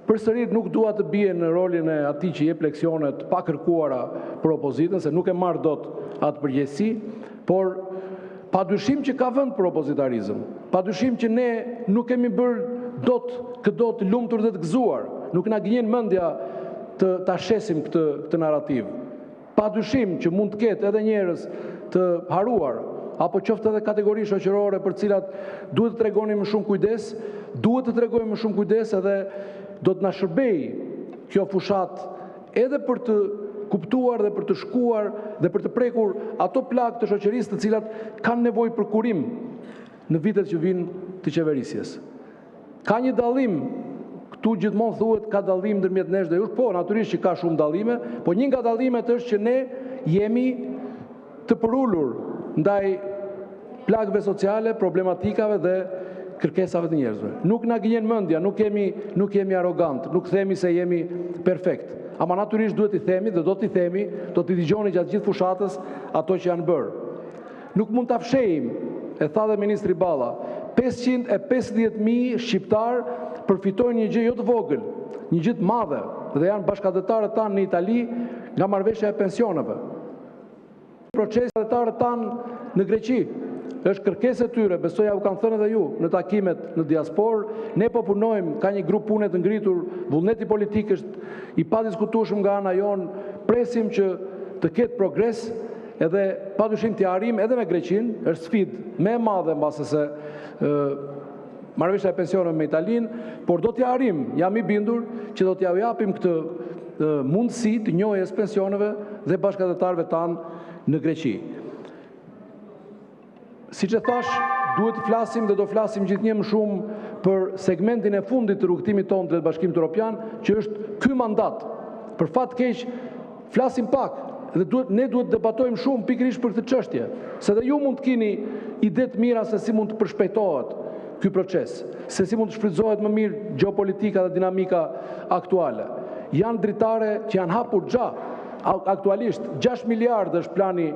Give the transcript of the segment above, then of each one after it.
përsëri nuk dua të bie në rolin e atij që jep leksionet pa kërkuara për opozitën, se nuk e marr dot atë përgjegjësi, por padyshim që ka vend për opozitarizëm. Padyshim që ne nuk kemi bërë dot të lumtur dhe të gëzuar. Nuk na gënjen mendja ta shesim këtë narrativ. Padyshim që mund të ketë edhe njerëz të haruar, apo qoftë edhe kategori shoqërore për cilat duhet të tregoni më shumë kujdes, duhet të tregojmë më shumë kujdes edhe do të na shërbej kjo fushat edhe për të kuptuar dhe për të shkuar dhe për të prekur ato plagë të shoqërisë të cilat kanë nevojë për kurim në vitet që vijnë të qeverisjes. Ka një dallim, këtu gjithmonë thuhet ka dallim ndërmjet nesh dhe jush, po natyrisht që ka shumë dallime, po një nga dallimet është që ne jemi të përulur ndaj plagëve sociale, problematikave dhe kërkesave të njerëzve. Nuk na gënjen mendja, nuk jemi arrogant, nuk themi se jemi perfekt. Ama natyrisht duhet i themi dhe do t'i themi, do t'i dëgjoni gjatë gjithë fushatës ato që janë bërë. Nuk mund t'a fshejim, e tha dhe Ministri Balla, 550.000 shqiptar përfitojnë një gjë jo të vogël, një gjë të madhe, dhe janë bashkëdhetarët tanë në Itali nga marrëveshja e pensioneve. Proceset tanë në Greqi, është kërkesë e tyre, besoj ja u kanë thënë edhe ju në takimet në diasporë, ne po punojmë, ka një grup pune të ngritur, vullneti politik është i padiskutueshëm nga ana jonë, presim që të ketë progres, edhe padyshim t'i arrim edhe me Greqinë, është sfidë më e madhe mbase se marrëveshja e pensioneve me Italinë, por do t'i arrim, jam i bindur që do t'ja japim këtë mundësi të njohjes pensioneve dhe bashkëdhetarëve tanë në Greqi. Siç e thash, duhet të flasim dhe do flasim gjithnjë më shumë për segmentin e fundit të rrugëtimit tonë drejt Bashkimit Evropian, që është ky mandat. Për fat keq, flasim pak dhe ne duhet të debatojmë shumë pikërisht për këtë çështje, se dhe ju mund të keni ide të mira se si mund të përshpejtohet ky proces, se si mund të shfrytëzohet më mirë gjeopolitika dhe dinamika aktuale. Janë dritare që janë hapur aktualisht 6 miliardë është plani,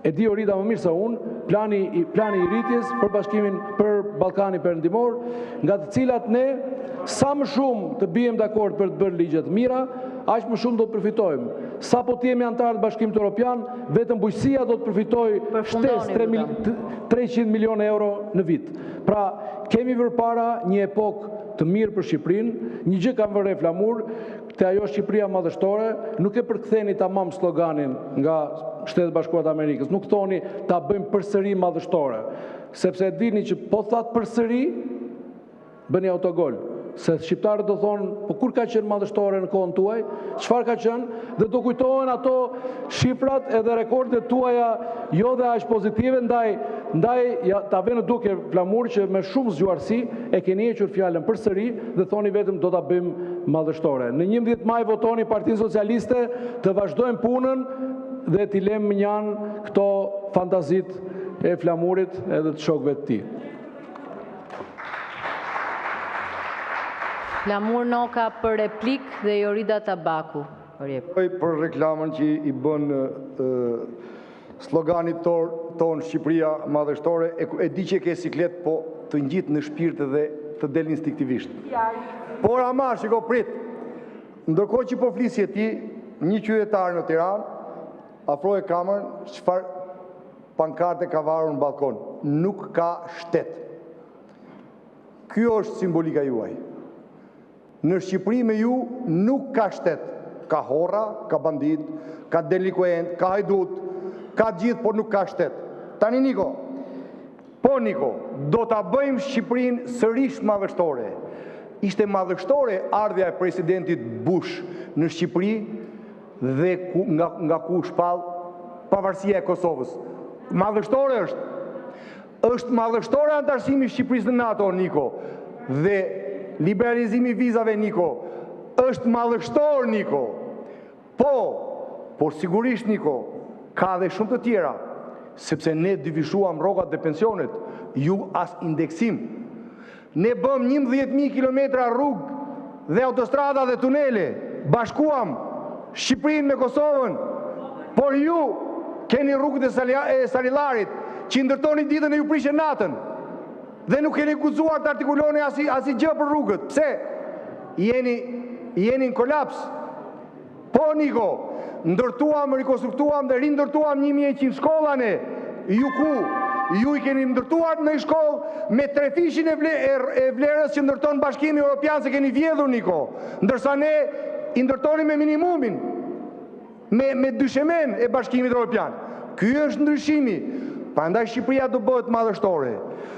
e di Orida më mirë se unë, plani i rritjes për bashkimin për Ballkani Perëndimor, nga të cilat ne sa më shumë të bijem dakord për të bërë ligje të mira, aq më shumë do të përfitojmë. Sa po të jemi antarë të Bashkimit Evropian, vetëm bujqësia do të përfitojë shtesë 300 milion euro në vit. Pra, kemi përpara një epokë të mirë për Shqipërinë, një gjë kam vënë flamur, te ajo Shqipëria madhështore, nuk e përktheni tamam sloganin nga Shtetet Bashkuara të Amerikës, nuk thoni ta bëjmë përsëri madhështore, sepse e dini që po thatë përsëri, bëni autogol. Se shqiptarët do thonë, po kur ka qenë madhështore në kohën tuaj, çfarë ka qenë, dhe do kujtohen ato shifrat edhe rekordet tuaja jo dhe aq pozitive, ndaj ta vënë duke flamur që me shumë zgjuarsi e keni hequr fjalën përsëri dhe thoni vetëm do ta bëjmë madhështore. Në 11 maj votoni Partinë Socialiste të vazhdojmë punën dhe t'i lëmë njanë këto fantazit e flamurit edhe të shokëve të tij. Flamur Noka për replik dhe Jorida Tabaku. Për reklamën që i bën sloganit ton Shqipëria madhështore, e di që ke siklet, po të ngjit në shpirt dhe të del instinktivisht. Por ama, shiko prit, ndërkohë që po flisje ti, një qytetar në Tiranë afroi kamerën, çfarë pankarte ka varur në balkon. Nuk ka shtet. Kjo është simbolika juaj. Në Shqipëri me ju nuk ka shtet. Ka horra, ka bandit, ka delikuent, ka hajdut, ka gjithë, por nuk ka shtet. Tani Niko, do ta bëjmë Shqipërinë sërish madhështore. Ishte madhështore ardhja e presidentit Bush në Shqipëri dhe nga ku shpall pavarësia e Kosovës. Madhështore është madhështore antarësimi i Shqipërisë në NATO, Niko, dhe liberalizimi vizave, Niko, është madhështor, Niko. Por sigurisht, Niko, ka dhe shumë të tjera, sepse ne divishuam rrogat dhe pensionet, ju as indeksim. Ne bëm 11.000 kilometra rrugë dhe autostrada dhe tunele, bashkuam Shqipërinë me Kosovën, por ju keni rrugët e Salillarit, që ndërtoni ditën e ju prishe natën. Dhe nuk keni guxuar të artikuloni asi gjë për rrugët. Pse? jeni në kolaps. Po, Niko, ndërtuam, rekonstruktuam dhe rindërtuam 1100 shkollane. Ju i keni ndërtuar në shkollë me 3 fishin e vlerës që ndërton Bashkimi Evropian, se keni vjedhur, Niko. Ndërsa ne i ndërtoni me minimumin, me dyshemen e Bashkimit Evropian. Ky është ndryshimi. Prandaj Shqipëria do bëhet madhështore,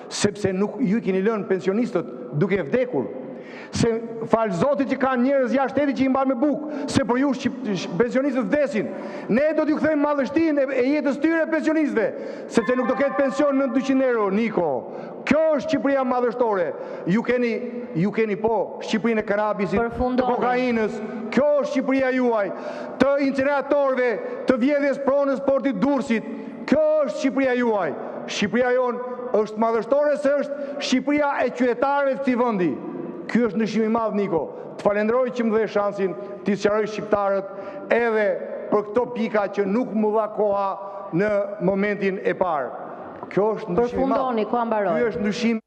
sepse nuk ju keni lënë pensionistët duke vdekur. Se falë Zotit që kanë njerëz jashtë shtetit që i mban me bukë, se për ju pensionistët vdesin. Ne do t'ju kthejmë madhështinë e jetës tyre pensionistëve, sepse nuk do ketë pension në 200 euro, Niko. Kjo është Shqipëria madhështore. Ju keni po Shqipërinë e kanabisit, të kokainës. Kjo është Shqipëria juaj, të incineratorëve, të vjedhjes pronës portit Durrësit. Kjo është Shqipëria juaj. Shqipëria jonë është madhështore se është Shqipëria e qytetarëve të këtij vendi. Ky është ndryshimi i madh, Niko. Të falenderoj që më dhe shansin t'i sqaroj shqiptarët edhe për këto pika që nuk më dha koha në momentin e parë. Kjo është ndryshimi i madh. Përfundoni, ku mbaroj. Ky është ndryshim